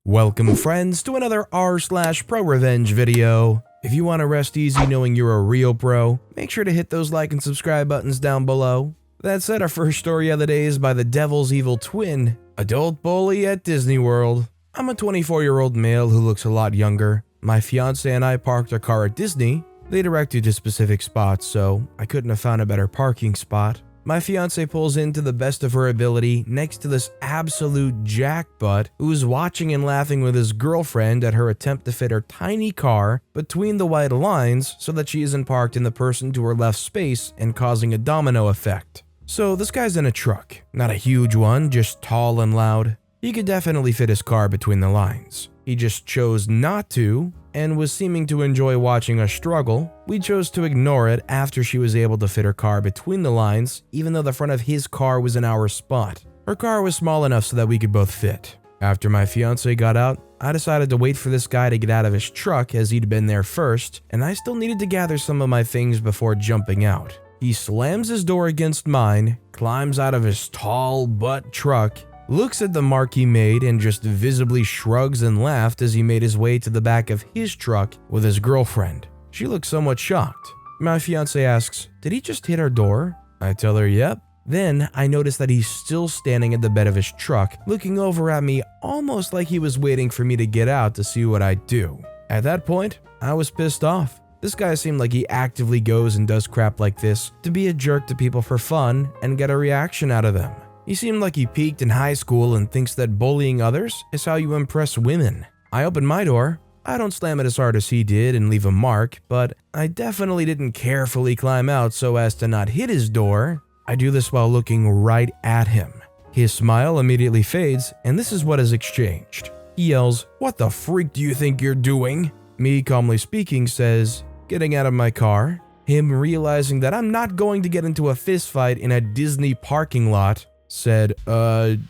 Welcome friends to another r/ProRevenge video. If you want to rest easy knowing you're a real pro, make sure to hit those like and subscribe buttons down below. That said, our first story of the day is by the devil's evil twin, adult bully at Disney World. I'm a 24-year-old male who looks a lot younger. My fiance and I parked our car at Disney. They directed to specific spots, so I couldn't have found a better parking spot. My fiance pulls in to the best of her ability next to this absolute jackbutt who's watching and laughing with his girlfriend at her attempt to fit her tiny car between the white lines so that she isn't parked in the person to her left space and causing a domino effect. So this guy's in a truck, not a huge one, just tall and loud. He could definitely fit his car between the lines. He just chose not to and was seeming to enjoy watching us struggle. We chose to ignore it after she was able to fit her car between the lines, even though the front of his car was in our spot. Her car was small enough so that we could both fit. After my fiance got out, I decided to wait for this guy to get out of his truck as he'd been there first, and I still needed to gather some of my things before jumping out. He slams his door against mine, climbs out of his tall butt truck, looks at the mark he made and just visibly shrugs and laughed as he made his way to the back of his truck with his girlfriend. She looks somewhat shocked. My fiance asks, "Did he just hit our door?" I tell her, "Yep." Then I notice that he's still standing at the bed of his truck, looking over at me almost like he was waiting for me to get out to see what I'd do. At that point, I was pissed off. This guy seemed like he actively goes and does crap like this to be a jerk to people for fun and get a reaction out of them. He seemed like he peaked in high school and thinks that bullying others is how you impress women. I opened my door. I don't slam it as hard as he did and leave a mark, but I definitely didn't carefully climb out so as to not hit his door. I do this while looking right at him. His smile immediately fades, and this is what is exchanged. He yells, "What the freak do you think you're doing?" Me, calmly speaking, says, "Getting out of my car." Him, realizing that I'm not going to get into a fist fight in a Disney parking lot, said,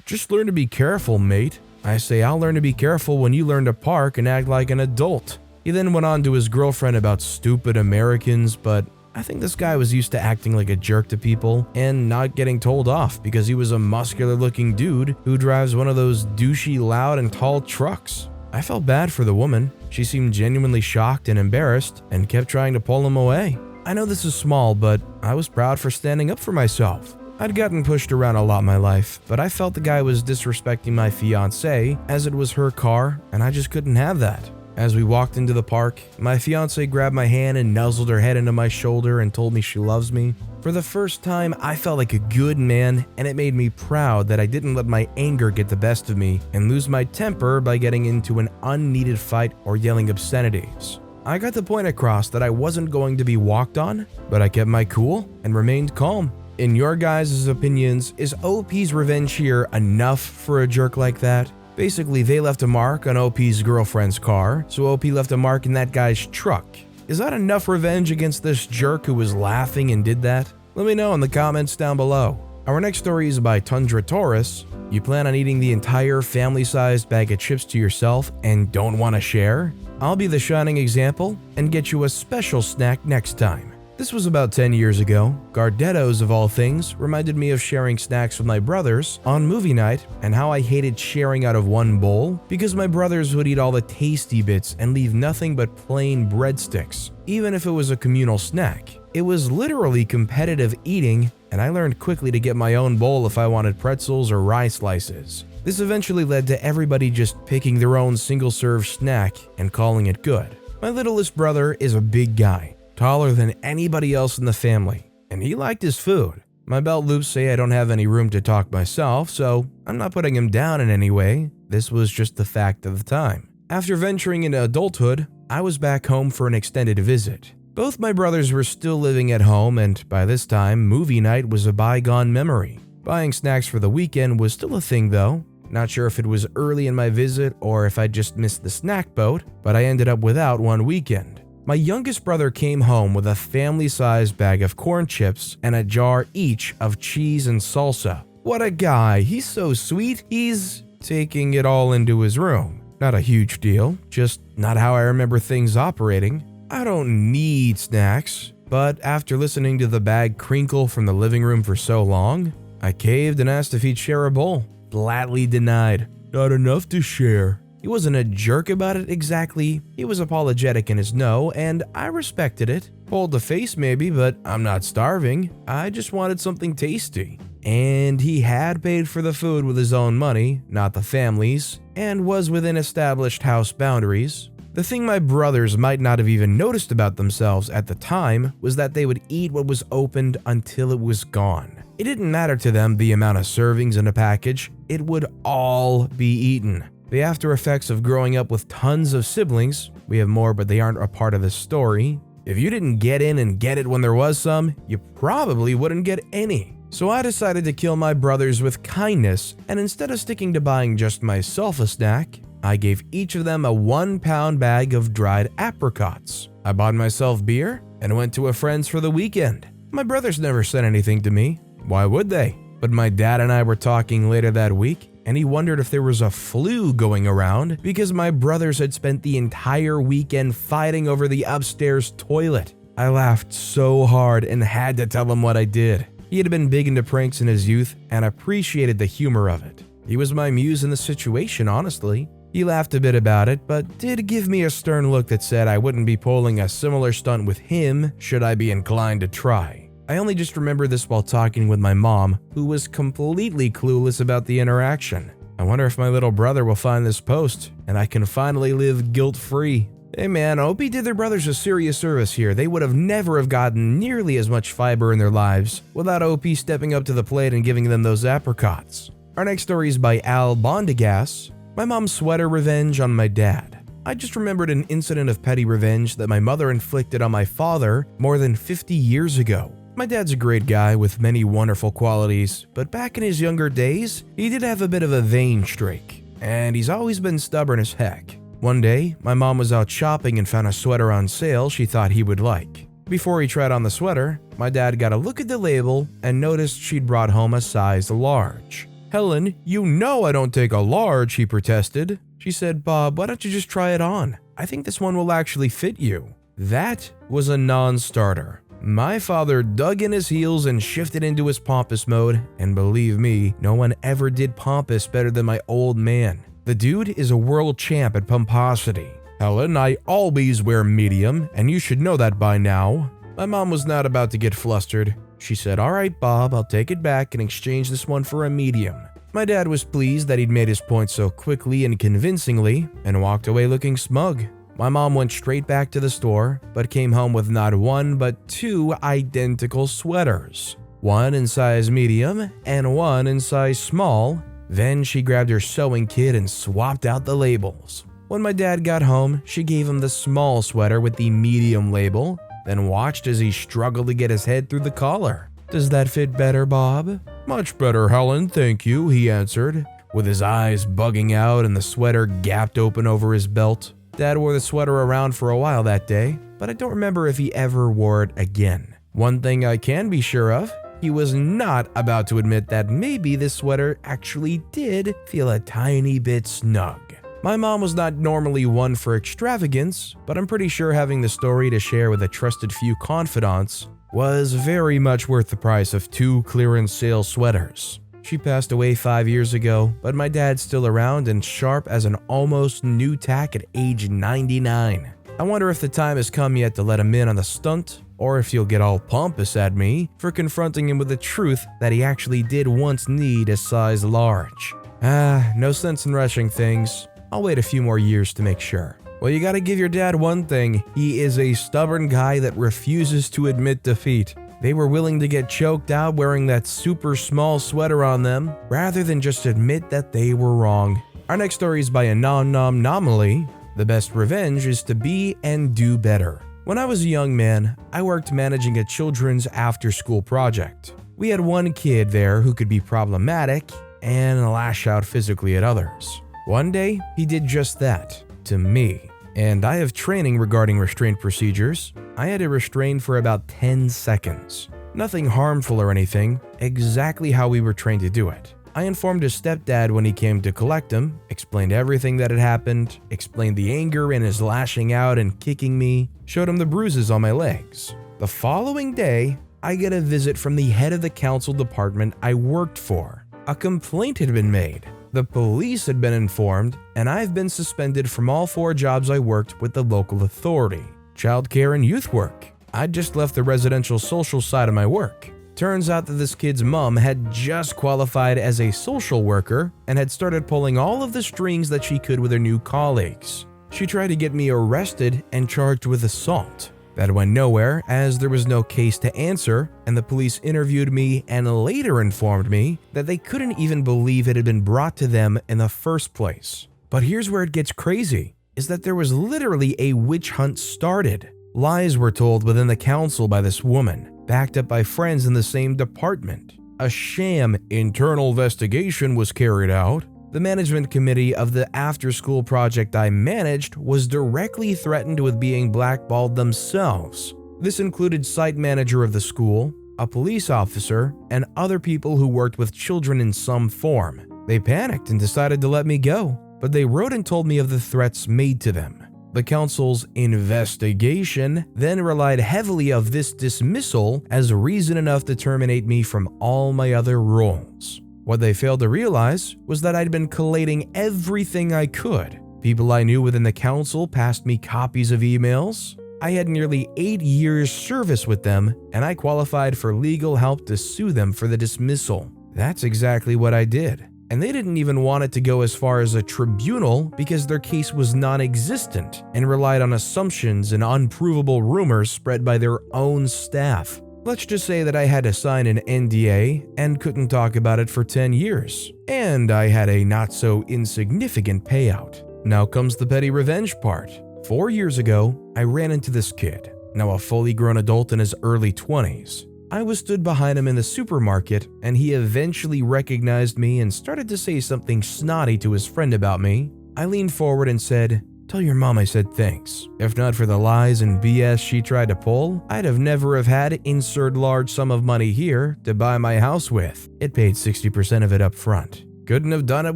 just learn to be careful, mate." I say, "I'll learn to be careful when you learn to park and act like an adult." He then went on to his girlfriend about stupid Americans, but I think this guy was used to acting like a jerk to people and not getting told off because he was a muscular looking dude who drives one of those douchey, loud and tall trucks. I felt bad for the woman. She seemed genuinely shocked and embarrassed and kept trying to pull him away. I know this is small, but I was proud for standing up for myself. I'd gotten pushed around a lot in my life, but I felt the guy was disrespecting my fiancée as it was her car, and I just couldn't have that. As we walked into the park, my fiancée grabbed my hand and nuzzled her head into my shoulder and told me she loves me. For the first time, I felt like a good man, and it made me proud that I didn't let my anger get the best of me and lose my temper by getting into an unneeded fight or yelling obscenities. I got the point across that I wasn't going to be walked on, but I kept my cool and remained calm. In your guys' opinions, is OP's revenge here enough for a jerk like that? Basically, they left a mark on OP's girlfriend's car, so OP left a mark in that guy's truck. Is that enough revenge against this jerk who was laughing and did that? Let me know in the comments down below. Our next story is by Tundra Taurus. You plan on eating the entire family-sized bag of chips to yourself and don't want to share? I'll be the shining example and get you a special snack next time. This was about 10 years ago. Gardettos, of all things, reminded me of sharing snacks with my brothers on movie night and how I hated sharing out of one bowl because my brothers would eat all the tasty bits and leave nothing but plain breadsticks, even if it was a communal snack. It was literally competitive eating, and I learned quickly to get my own bowl if I wanted pretzels or rye slices. This eventually led to everybody just picking their own single-serve snack and calling it good. My littlest brother is a big guy, taller than anybody else in the family, and he liked his food. My belt loops say I don't have any room to talk myself, so I'm not putting him down in any way. This was just the fact of the time. After venturing into adulthood, I was back home for an extended visit. Both my brothers were still living at home, and by this time, movie night was a bygone memory. Buying snacks for the weekend was still a thing though. Not sure if it was early in my visit or if I just missed the snack boat, but I ended up without one weekend. My youngest brother came home with a family-sized bag of corn chips and a jar each of cheese and salsa. What a guy, he's so sweet, he's taking it all into his room. Not a huge deal, just not how I remember things operating. I don't need snacks, but after listening to the bag crinkle from the living room for so long, I caved and asked if he'd share a bowl. Flatly denied. "Not enough to share." He wasn't a jerk about it exactly, he was apologetic in his no, and I respected it. Pulled the face maybe, but I'm not starving, I just wanted something tasty. And he had paid for the food with his own money, not the family's, and was within established house boundaries. The thing my brothers might not have even noticed about themselves at the time was that they would eat what was opened until it was gone. It didn't matter to them the amount of servings in a package, it would all be eaten. The after effects of growing up with tons of siblings, we have more but they aren't a part of the story. If you didn't get in and get it when there was some, you probably wouldn't get any. So I decided to kill my brothers with kindness, and instead of sticking to buying just myself a snack, I gave each of them a 1-pound bag of dried apricots. I bought myself beer and went to a friend's for the weekend. My brothers never said anything to me. Why would they? But my dad and I were talking later that week, and he wondered if there was a flu going around because my brothers had spent the entire weekend fighting over the upstairs toilet. I laughed so hard and had to tell him what I did. He had been big into pranks in his youth and appreciated the humor of it. He was my muse in the situation, honestly. He laughed a bit about it, but did give me a stern look that said I wouldn't be pulling a similar stunt with him should I be inclined to try. I only just remember this while talking with my mom, who was completely clueless about the interaction. I wonder if my little brother will find this post, and I can finally live guilt-free. Hey man, Opie did their brothers a serious service here. They would have never have gotten nearly as much fiber in their lives without Opie stepping up to the plate and giving them those apricots. Our next story is by Al Bondigas. My mom's sweater revenge on my dad. I just remembered an incident of petty revenge that my mother inflicted on my father more than 50 years ago. My dad's a great guy with many wonderful qualities, but back in his younger days, he did have a bit of a vain streak, and he's always been stubborn as heck. One day, my mom was out shopping and found a sweater on sale she thought he would like. Before he tried on the sweater, my dad got a look at the label and noticed she'd brought home a size large. "Helen, you know I don't take a large," he protested. She said, "Bob, why don't you just try it on? I think this one will actually fit you." That was a non-starter. My father dug in his heels and shifted into his pompous mode, and believe me, no one ever did pompous better than my old man. The dude is a world champ at pomposity. "Helen, I always wear medium, and you should know that by now." My mom was not about to get flustered. She said, "All right, Bob, I'll take it back and exchange this one for a medium." My dad was pleased that he'd made his point so quickly and convincingly, and walked away looking smug. My mom went straight back to the store, but came home with not one but 2 identical sweaters. One in size medium and one in size small. Then she grabbed her sewing kit and swapped out the labels. When my dad got home, she gave him the small sweater with the medium label, then watched as he struggled to get his head through the collar. "Does that fit better, Bob?" "Much better, Helen, thank you," he answered, with his eyes bugging out and the sweater gapped open over his belt. Dad wore the sweater around for a while that day, but I don't remember if he ever wore it again. One thing I can be sure of, he was not about to admit that maybe this sweater actually did feel a tiny bit snug. My mom was not normally one for extravagance, but I'm pretty sure having the story to share with a trusted few confidants was very much worth the price of 2 clearance sale sweaters. She passed away 5 years ago, but my dad's still around and sharp as an almost new tack at age 99. I wonder if the time has come yet to let him in on the stunt, or if he'll get all pompous at me for confronting him with the truth that he actually did once need a size large. No sense in rushing things. I'll wait a few more years to make sure. Well, you gotta give your dad one thing. He is a stubborn guy that refuses to admit defeat. They were willing to get choked out wearing that super small sweater on them, rather than just admit that they were wrong. Our next story is by Anomaly. The best revenge is to be and do better. When I was a young man, I worked managing a children's after-school project. We had one kid there who could be problematic and lash out physically at others. One day, he did just that, to me. And I have training regarding restraint procedures. I had to restrain for about 10 seconds. Nothing harmful or anything, exactly how we were trained to do it. I informed his stepdad when he came to collect him, explained everything that had happened, explained the anger in his lashing out and kicking me, showed him the bruises on my legs. The following day, I get a visit from the head of the council department I worked for. A complaint had been made. The police had been informed, and I've been suspended from all 4 jobs I worked with the local authority: childcare and youth work. I'd just left the residential social side of my work. Turns out that this kid's mom had just qualified as a social worker and had started pulling all of the strings that she could with her new colleagues. She tried to get me arrested and charged with assault. That went nowhere, as there was no case to answer, and the police interviewed me and later informed me that they couldn't even believe it had been brought to them in the first place. But here's where it gets crazy, is that there was literally a witch hunt started. Lies were told within the council by this woman, backed up by friends in the same department. A sham internal investigation was carried out. The management committee of the after-school project I managed was directly threatened with being blackballed themselves. This included site manager of the school, a police officer, and other people who worked with children in some form. They panicked and decided to let me go, but they wrote and told me of the threats made to them. The council's investigation then relied heavily on this dismissal as reason enough to terminate me from all my other roles. What they failed to realize was that I'd been collating everything I could. People I knew within the council passed me copies of emails. I had nearly 8 years service with them, and I qualified for legal help to sue them for the dismissal. That's exactly what I did. And they didn't even want it to go as far as a tribunal because their case was non-existent and relied on assumptions and unprovable rumors spread by their own staff. Let's just say that I had to sign an NDA and couldn't talk about it for 10 years. And I had a not-so-insignificant payout. Now comes the petty revenge part. 4 years ago, I ran into this kid, now a fully grown adult in his early 20s. I was stood behind him in the supermarket, and he eventually recognized me and started to say something snotty to his friend about me. I leaned forward and said, "Tell your mom I said thanks. If not for the lies and BS she tried to pull, I'd have never have had insert large sum of money here to buy my house with. It paid 60% of it up front. Couldn't have done it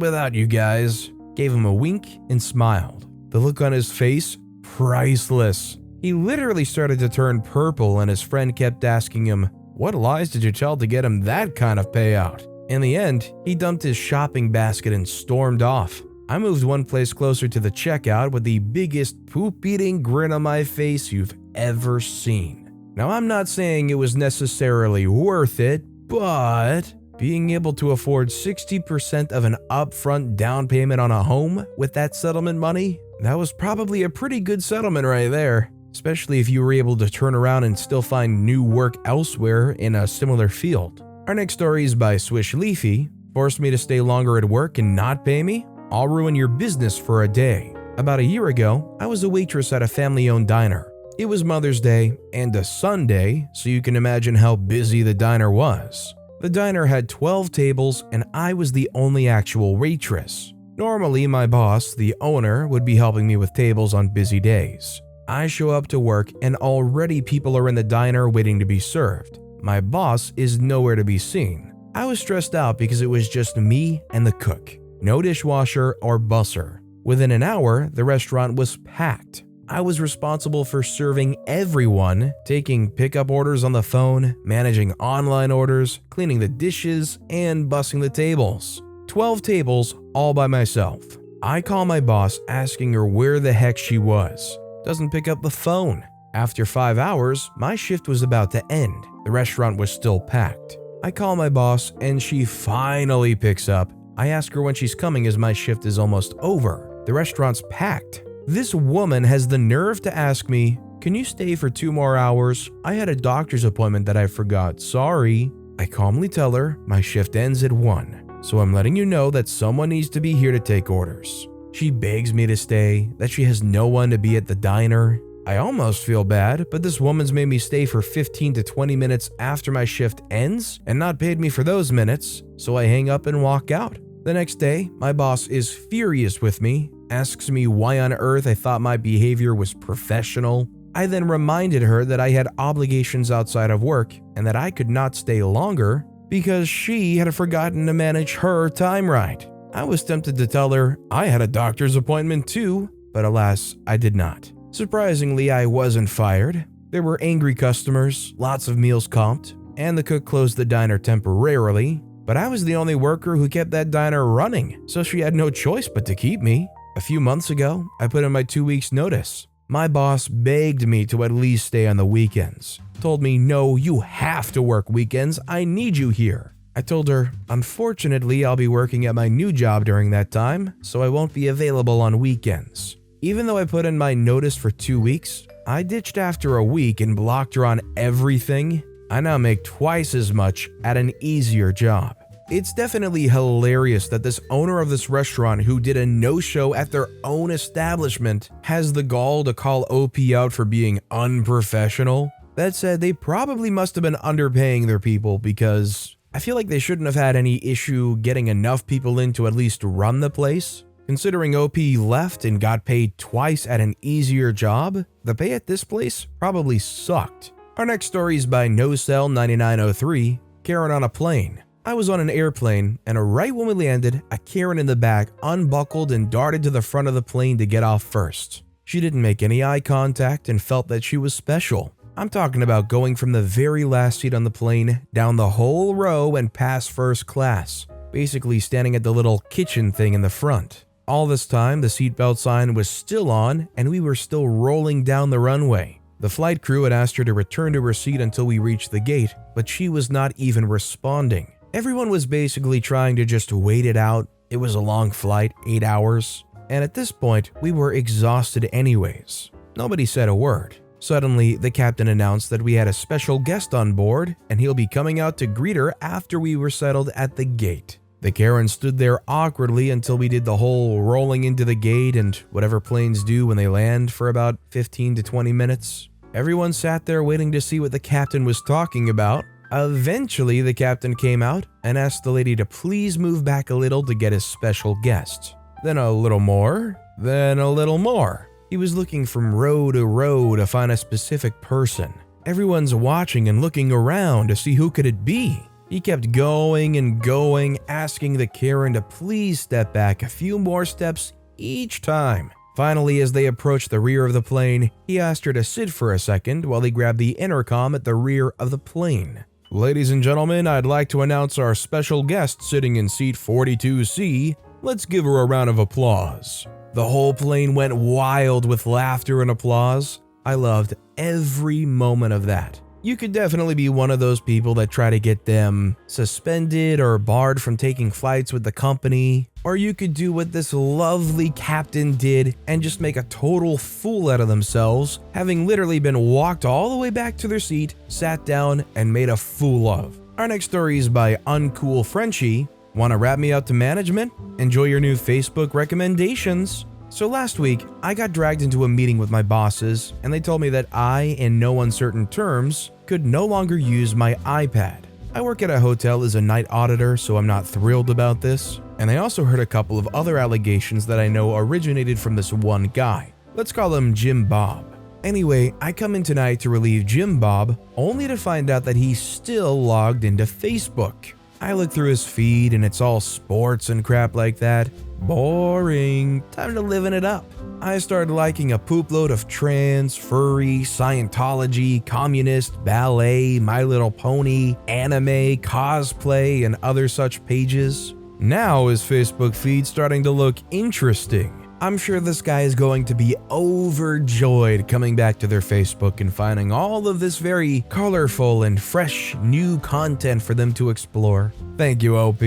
without you guys." Gave him a wink and smiled. The look on his face, priceless. He literally started to turn purple, and his friend kept asking him, "What lies did you tell to get him that kind of payout?" In the end, he dumped his shopping basket and stormed off. I moved one place closer to the checkout with the biggest poop-eating grin on my face you've ever seen. Now, I'm not saying it was necessarily worth it, but being able to afford 60% of an upfront down payment on a home with that settlement money, that was probably a pretty good settlement right there. Especially if you were able to turn around and still find new work elsewhere in a similar field. Our next story is by Swish Leafy. Forced me to stay longer at work and not pay me? I'll ruin your business for a day. About a year ago, I was a waitress at a family-owned diner. It was Mother's Day and a Sunday, so you can imagine how busy the diner was. The diner had 12 tables, and I was the only actual waitress. Normally, my boss, the owner, would be helping me with tables on busy days. I show up to work and already people are in the diner waiting to be served. My boss is nowhere to be seen. I was stressed out because it was just me and the cook. No dishwasher or busser. Within an hour, the restaurant was packed. I was responsible for serving everyone, taking pickup orders on the phone, managing online orders, cleaning the dishes, and bussing the tables. 12 tables all by myself. I call my boss asking her where the heck she was. Doesn't pick up the phone. After 5 hours, my shift was about to end. The restaurant was still packed. I call my boss and she finally picks up. I ask her when she's coming as my shift is almost over. The restaurant's packed. This woman has the nerve to ask me, "Can you stay for 2 more hours? I had a doctor's appointment that I forgot, sorry." I calmly tell her my shift ends at 1, so I'm letting you know that someone needs to be here to take orders. She begs me to stay, that she has no one to be at the diner. I almost feel bad, but this woman's made me stay for 15 to 20 minutes after my shift ends and not paid me for those minutes, so I hang up and walk out. The next day, my boss is furious with me, asks me why on earth I thought my behavior was professional. I then reminded her that I had obligations outside of work and that I could not stay longer because she had forgotten to manage her time right. I was tempted to tell her I had a doctor's appointment too, but alas, I did not. Surprisingly, I wasn't fired. There were angry customers, lots of meals comped, and the cook closed the diner temporarily. But I was the only worker who kept that diner running, so she had no choice but to keep me. A few months ago, I put in my 2 weeks notice. My boss begged me to at least stay on the weekends. Told me, no, you have to work weekends, I need you here. I told her, unfortunately, I'll be working at my new job during that time, so I won't be available on weekends. Even though I put in my notice for 2 weeks, I ditched after a week and blocked her on everything. I now make twice as much at an easier job. It's definitely hilarious that this owner of this restaurant who did a no-show at their own establishment has the gall to call OP out for being unprofessional. That said, they probably must have been underpaying their people because I feel like they shouldn't have had any issue getting enough people in to at least run the place. Considering OP left and got paid twice at an easier job, the pay at this place probably sucked. Our next story is by NoCell9903, Karen on a plane. I was on an airplane, and right when we landed, a Karen in the back unbuckled and darted to the front of the plane to get off first. She didn't make any eye contact and felt that she was special. I'm talking about going from the very last seat on the plane, down the whole row and past first class, basically standing at the little kitchen thing in the front. All this time, the seatbelt sign was still on, and we were still rolling down the runway. The flight crew had asked her to return to her seat until we reached the gate, but she was not even responding. Everyone was basically trying to just wait it out. It was a long flight, 8 hours, and at this point, we were exhausted anyways. Nobody said a word. Suddenly, the captain announced that we had a special guest on board, and he'll be coming out to greet her after we were settled at the gate. The Karen stood there awkwardly until we did the whole rolling into the gate and whatever planes do when they land for about 15 to 20 minutes. Everyone sat there waiting to see what the captain was talking about. Eventually, the captain came out and asked the lady to please move back a little to get his special guest. Then a little more, then a little more. He was looking from row to find a specific person. Everyone's watching and looking around to see who could it be. He kept going and going, asking the Karen to please step back a few more steps each time. Finally, as they approached the rear of the plane, he asked her to sit for a second while he grabbed the intercom at the rear of the plane. Ladies and gentlemen, I'd like to announce our special guest sitting in seat 42C. Let's give her a round of applause. The whole plane went wild with laughter and applause. I loved every moment of that. You could definitely be one of those people that try to get them suspended or barred from taking flights with the company. Or you could do what this lovely captain did and just make a total fool out of themselves, having literally been walked all the way back to their seat, sat down, and made a fool of. Our next story is by Uncool Frenchie. Want to rat me out to management? Enjoy your new Facebook recommendations. So last week, I got dragged into a meeting with my bosses, and they told me that I, in no uncertain terms, could no longer use my iPad. I work at a hotel as a night auditor, so I'm not thrilled about this. And I also heard a couple of other allegations that I know originated from this one guy. Let's call him Jim Bob. Anyway, I come in tonight to relieve Jim Bob, only to find out that he's still logged into Facebook. I look through his feed and it's all sports and crap like that. Boring. Time to living it up. I started liking a poop load of trans, furry, Scientology, communist, ballet, My Little Pony, anime, cosplay, and other such pages. Now his Facebook feed's starting to look interesting. I'm sure this guy is going to be overjoyed coming back to their Facebook and finding all of this very colorful and fresh new content for them to explore. Thank you, OP.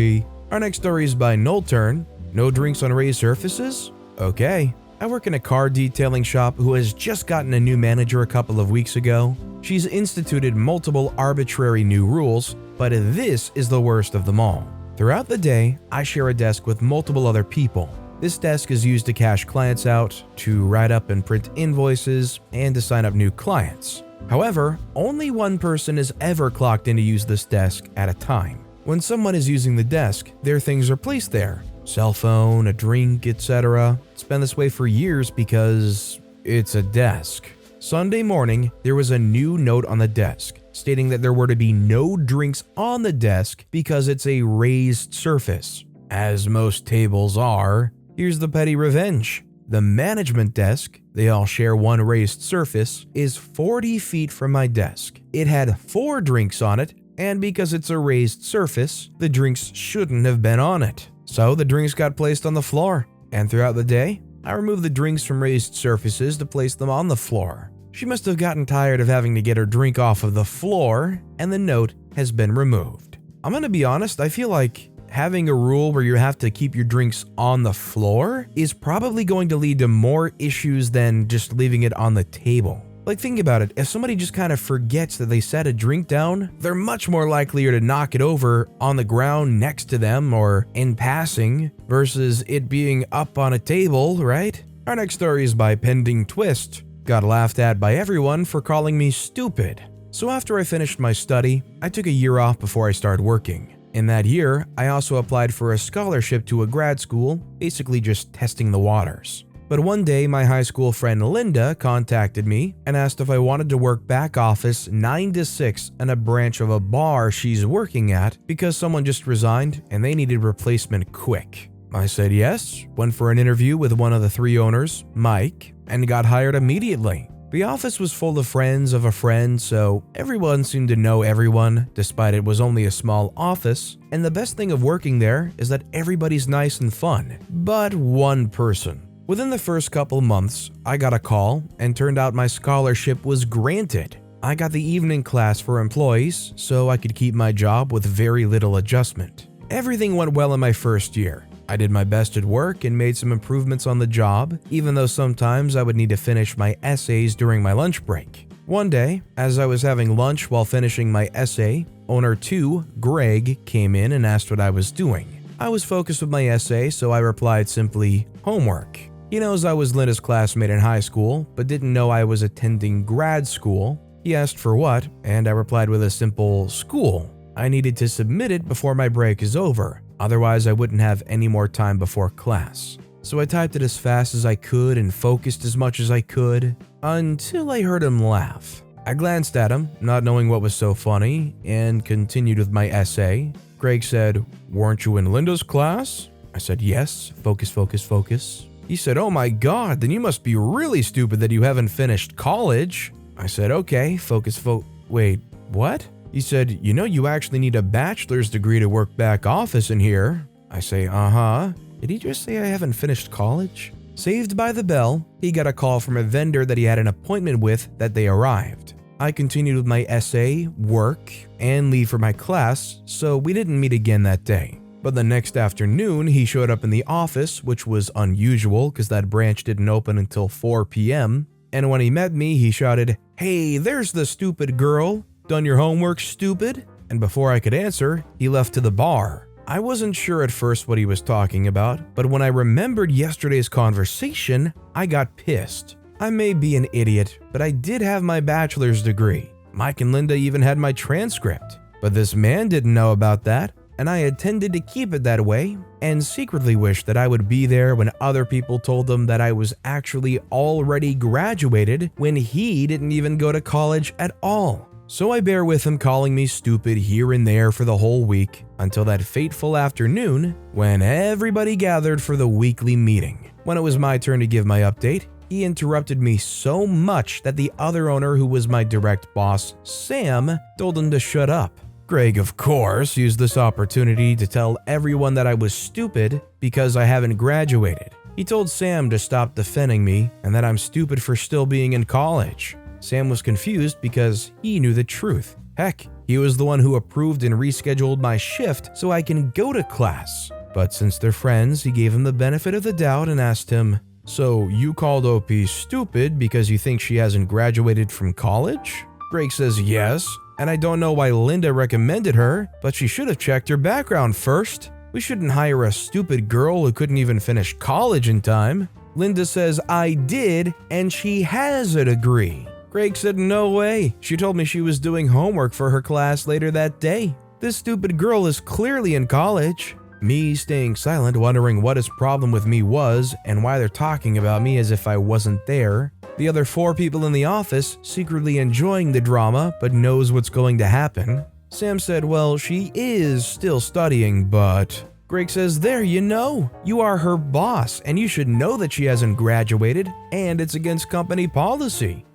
Our next story is by Nolturn. No drinks on raised surfaces? Okay. I work in a car detailing shop who has just gotten a new manager a couple of weeks ago. She's instituted multiple arbitrary new rules, but this is the worst of them all. Throughout the day, I share a desk with multiple other people. This desk is used to cash clients out, to write up and print invoices, and to sign up new clients. However, only one person is ever clocked in to use this desk at a time. When someone is using the desk, their things are placed there. Cell phone, a drink, etc. It's been this way for years because it's a desk. Sunday morning, there was a new note on the desk stating that there were to be no drinks on the desk because it's a raised surface. As most tables are. Here's the petty revenge. The management desk, they all share one raised surface, is 40 feet from my desk. It had 4 drinks on it, and because it's a raised surface, the drinks shouldn't have been on it. So the drinks got placed on the floor, and throughout the day, I removed the drinks from raised surfaces to place them on the floor. She must have gotten tired of having to get her drink off of the floor, and the note has been removed. I'm gonna be honest, I feel like having a rule where you have to keep your drinks on the floor is probably going to lead to more issues than just leaving it on the table. Like, think about it, if somebody just kind of forgets that they set a drink down, they're much more likelier to knock it over on the ground next to them or in passing versus it being up on a table, right? Our next story is by Pending Twist. Got laughed at by everyone for calling me stupid. So after I finished my study, I took a year off before I started working. In that year, I also applied for a scholarship to a grad school, basically just testing the waters. But one day, my high school friend Linda contacted me and asked if I wanted to work back office 9 to 6 in a branch of a bar she's working at because someone just resigned and they needed replacement quick. I said yes, went for an interview with one of the 3 owners, Mike, and got hired immediately. The office was full of friends of a friend, so everyone seemed to know everyone, despite it was only a small office, and the best thing of working there is that everybody's nice and fun. But one person. Within the first couple months, I got a call, and turned out my scholarship was granted. I got the evening class for employees, so I could keep my job with very little adjustment. Everything went well in my first year. I did my best at work and made some improvements on the job, even though sometimes I would need to finish my essays during my lunch break. One day, as I was having lunch while finishing my essay, owner 2, Greg, came in and asked what I was doing. I was focused with my essay, so I replied simply, homework. He knows I was Linda's classmate in high school, but didn't know I was attending grad school. He asked for what, and I replied with a simple, school. I needed to submit it before my break is over. Otherwise, I wouldn't have any more time before class. So I typed it as fast as I could and focused as much as I could, until I heard him laugh. I glanced at him, not knowing what was so funny, and continued with my essay. Greg said, "Weren't you in Linda's class?" I said, "Yes, focus, focus, focus." He said, "Oh my god, then you must be really stupid that you haven't finished college." I said, "Okay, focus, wait, what?" He said, "You know you actually need a bachelor's degree to work back office in here." I say, "Uh-huh. Did he just say I haven't finished college?" Saved by the bell, he got a call from a vendor that he had an appointment with that they arrived. I continued with my essay, work, and leave for my class, so we didn't meet again that day. But the next afternoon, he showed up in the office, which was unusual because that branch didn't open until 4 p.m. And when he met me, he shouted, "Hey, there's the stupid girl. Done your homework, stupid?" And before I could answer, he left to the bar. I wasn't sure at first what he was talking about, but when I remembered yesterday's conversation, I got pissed. I may be an idiot, but I did have my bachelor's degree. Mike and Linda even had my transcript. But this man didn't know about that, and I intended to keep it that way, and secretly wished that I would be there when other people told him that I was actually already graduated when he didn't even go to college at all. So I bear with him calling me stupid here and there for the whole week until that fateful afternoon when everybody gathered for the weekly meeting. When it was my turn to give my update, he interrupted me so much that the other owner, who was my direct boss, Sam, told him to shut up. Greg, of course, used this opportunity to tell everyone that I was stupid because I haven't graduated. He told Sam to stop defending me and that I'm stupid for still being in college. Sam was confused because he knew the truth. Heck, he was the one who approved and rescheduled my shift so I can go to class. But since they're friends, he gave him the benefit of the doubt and asked him, "So you called OP stupid because you think she hasn't graduated from college?" Greg says yes, and I don't know why Linda recommended her, but she should have checked her background first. We shouldn't hire a stupid girl who couldn't even finish college in time. Linda says I did, and she has a degree. Greg said no way. She told me she was doing homework for her class later that day. This stupid girl is clearly in college. Me staying silent, wondering what his problem with me was and why they're talking about me as if I wasn't there. The other 4 people in the office secretly enjoying the drama but knows what's going to happen. Sam said, well, she is still studying, but... Greg says, there, you are her boss and you should know that she hasn't graduated and it's against company policy.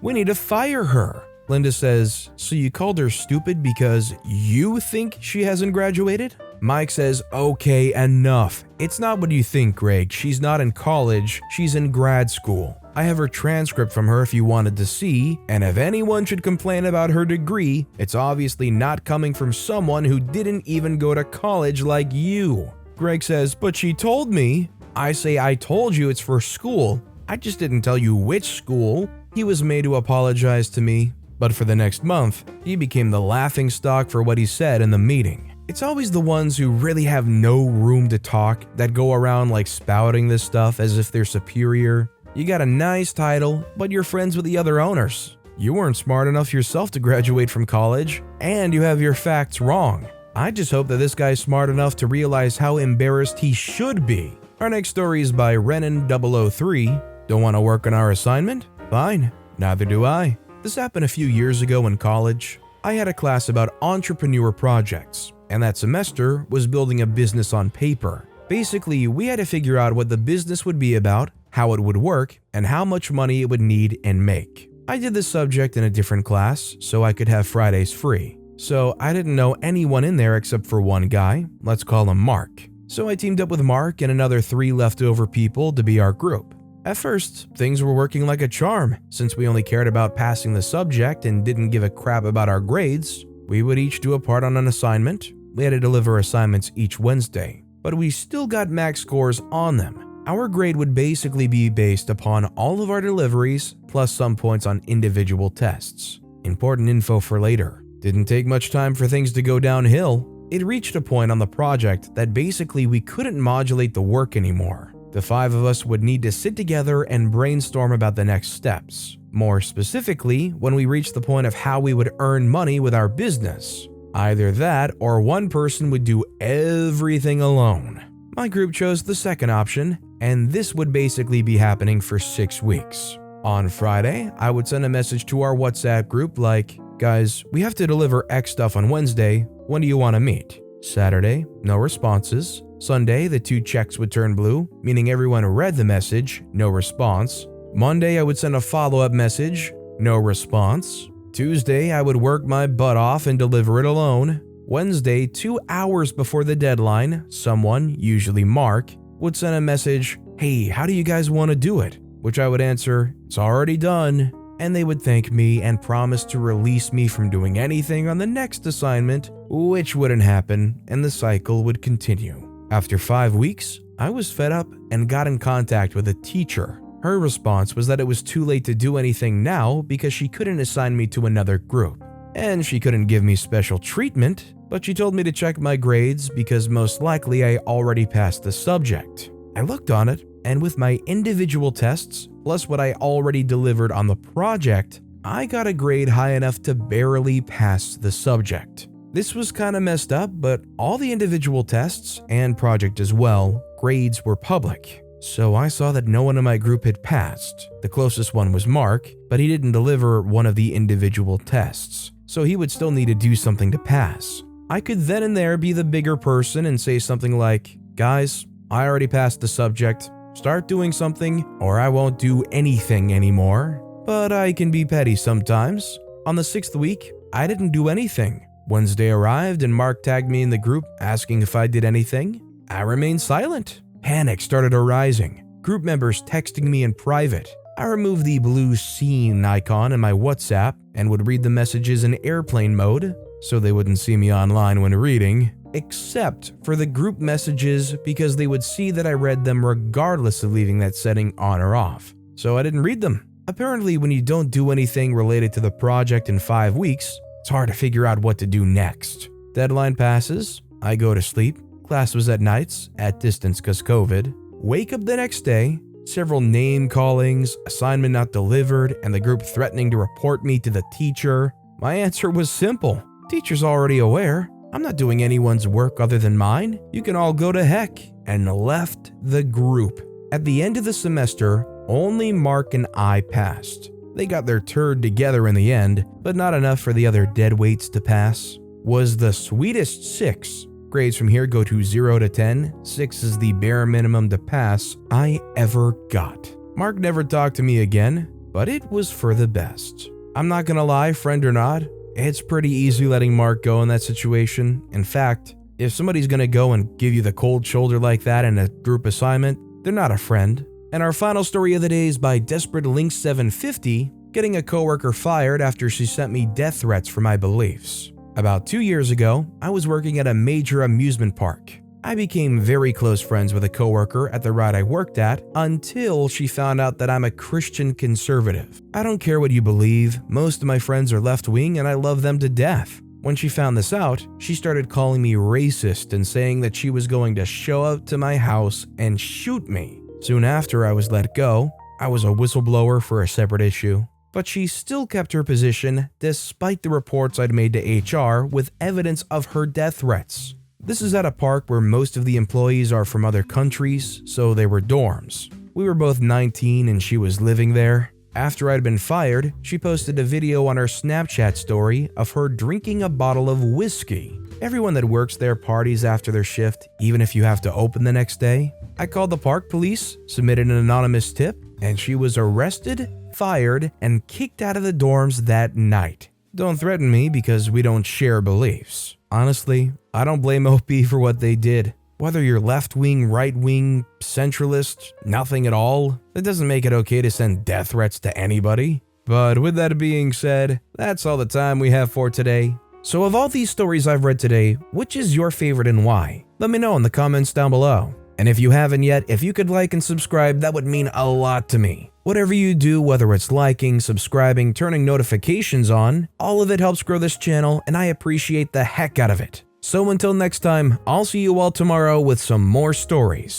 We need to fire her. Linda says, so you called her stupid because you think she hasn't graduated? Mike says, okay, enough. It's not what you think, Greg. She's not in college, she's in grad school. I have her transcript from her if you wanted to see, and if anyone should complain about her degree, it's obviously not coming from someone who didn't even go to college like you. Greg says, but she told me. I say, I told you it's for school. I just didn't tell you which school. He was made to apologize to me, but for the next month, he became the laughingstock for what he said in the meeting. It's always the ones who really have no room to talk that go around like spouting this stuff as if they're superior. You got a nice title, but you're friends with the other owners. You weren't smart enough yourself to graduate from college, and you have your facts wrong. I just hope that this guy's smart enough to realize how embarrassed he should be. Our next story is by Renan003. Don't want to work on our assignment? Fine, neither do I. This happened a few years ago in college. I had a class about entrepreneur projects, and that semester was building a business on paper. Basically, we had to figure out what the business would be about, how it would work, and how much money it would need and make. I did this subject in a different class, so I could have Fridays free. So I didn't know anyone in there except for one guy, let's call him Mark. So I teamed up with Mark and another 3 leftover people to be our group. At first, things were working like a charm. Since we only cared about passing the subject and didn't give a crap about our grades, we would each do a part on an assignment. We had to deliver assignments each Wednesday, but we still got max scores on them. Our grade would basically be based upon all of our deliveries plus some points on individual tests. Important info for later. Didn't take much time for things to go downhill. It reached a point on the project that basically we couldn't modulate the work anymore. The 5 of us would need to sit together and brainstorm about the next steps. More specifically, when we reached the point of how we would earn money with our business. Either that or one person would do everything alone. My group chose the second option, and this would basically be happening for 6 weeks. On Friday, I would send a message to our WhatsApp group like, guys, we have to deliver X stuff on Wednesday, when do you want to meet? Saturday, no responses. Sunday, the 2 checks would turn blue, meaning everyone read the message, no response. Monday, I would send a follow-up message, no response. Tuesday, I would work my butt off and deliver it alone. Wednesday, 2 hours before the deadline, someone, usually Mark, would send a message, hey, how do you guys want to do it? Which I would answer, it's already done. And they would thank me and promise to release me from doing anything on the next assignment, which wouldn't happen, and the cycle would continue. After 5 weeks, I was fed up and got in contact with a teacher. Her response was that it was too late to do anything now because she couldn't assign me to another group. And she couldn't give me special treatment, but she told me to check my grades because most likely I already passed the subject. I looked on it, and with my individual tests, plus what I already delivered on the project, I got a grade high enough to barely pass the subject. This was kinda messed up, but all the individual tests, and project as well, grades were public. So I saw that no one in my group had passed. The closest one was Mark, but he didn't deliver one of the individual tests, so he would still need to do something to pass. I could then and there be the bigger person and say something like, guys, I already passed the subject, start doing something or I won't do anything anymore. But I can be petty sometimes. On the 6th week, I didn't do anything. Wednesday arrived and Mark tagged me in the group asking if I did anything. I remained silent. Panic started arising. Group members texting me in private. I removed the blue scene icon in my WhatsApp and would read the messages in airplane mode so they wouldn't see me online when reading, except for the group messages because they would see that I read them regardless of leaving that setting on or off. So I didn't read them. Apparently, when you don't do anything related to the project in 5 weeks, it's hard to figure out what to do next. Deadline passes, I go to sleep, class was at nights, at distance cause COVID, wake up the next day, several name callings, assignment not delivered, and the group threatening to report me to the teacher. My answer was simple. Teacher's already aware. I'm not doing anyone's work other than mine. You can all go to heck. And left the group. At the end of the semester, only Mark and I passed. They got their turd together in the end, but not enough for the other deadweights to pass. Was the sweetest 6. Grades from here go to 0 to 10. 6 is the bare minimum to pass I ever got. Mark never talked to me again, but it was for the best. I'm not gonna lie, friend or not, it's pretty easy letting Mark go in that situation. In fact, if somebody's gonna go and give you the cold shoulder like that in a group assignment, they're not a friend. And our final story of the day is by Desperate Link 750, getting a coworker fired after she sent me death threats for my beliefs. About 2 years ago, I was working at a major amusement park. I became very close friends with a coworker at the ride I worked at until she found out that I'm a Christian conservative. I don't care what you believe, most of my friends are left-wing and I love them to death. When she found this out, she started calling me racist and saying that she was going to show up to my house and shoot me. Soon after I was let go, I was a whistleblower for a separate issue. But she still kept her position despite the reports I'd made to HR with evidence of her death threats. This is at a park where most of the employees are from other countries, so they were dorms. We were both 19 and she was living there. After I'd been fired, she posted a video on her Snapchat story of her drinking a bottle of whiskey. Everyone that works there parties after their shift, even if you have to open the next day. I called the park police, submitted an anonymous tip, and she was arrested, fired, and kicked out of the dorms that night. Don't threaten me because we don't share beliefs. Honestly, I don't blame OP for what they did. Whether you're left-wing, right-wing, centralist, nothing at all, that doesn't make it okay to send death threats to anybody. But with that being said, that's all the time we have for today. So of all these stories I've read today, which is your favorite and why? Let me know in the comments down below. And if you haven't yet, if you could like and subscribe, that would mean a lot to me. Whatever you do, whether it's liking, subscribing, turning notifications on, all of it helps grow this channel and I appreciate the heck out of it. So until next time, I'll see you all tomorrow with some more stories.